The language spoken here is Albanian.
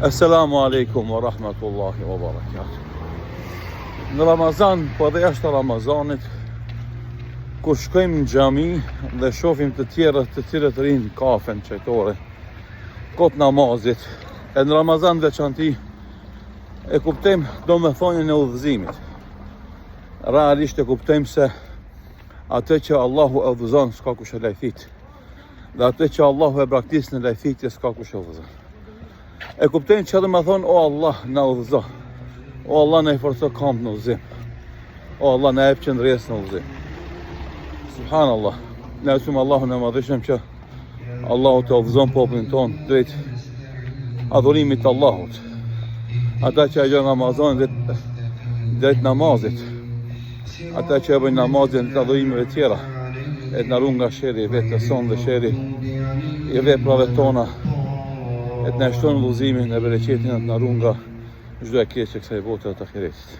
Assalamu alaikum wa rahmatullahi wa barakatuh. Në Ramazan, po dhe jashtë Ramazanit, kur shkojmë në xhami dhe shohim të tjerët të cilët rinë kafen qajtore, kot namazit, e në Ramazan veçanti e kuptojmë domethënien e udhëzimit. Realisht e kuptojmë se atë që Allahu e udhëzon s'ka kush e lajthit, dhe atë që Allahu e braktis në lajthitje s'ka kush e udhëzon. E kuptojnë që dhe me thonë, o Allah në udhëzo, o Allah në i forco kamp në udhëzim, o Allah në epë qëndrjes në udhëzim. Subhanallah, ne usim Allahu në madhëshëm që Allahu të udhëzon poplin tonë drejt adhurimit Allahut. Ata që e gjë Ramazan drejt namazit, ata që e bëjnë namazin të adhurimeve tjera, e të narun nga sheri vetë të sonë dhe sheri i veprave tona, e të nështonë vëzimin e bereqetin e të narun nga çdo e keq që kësaj bote të ahiretit.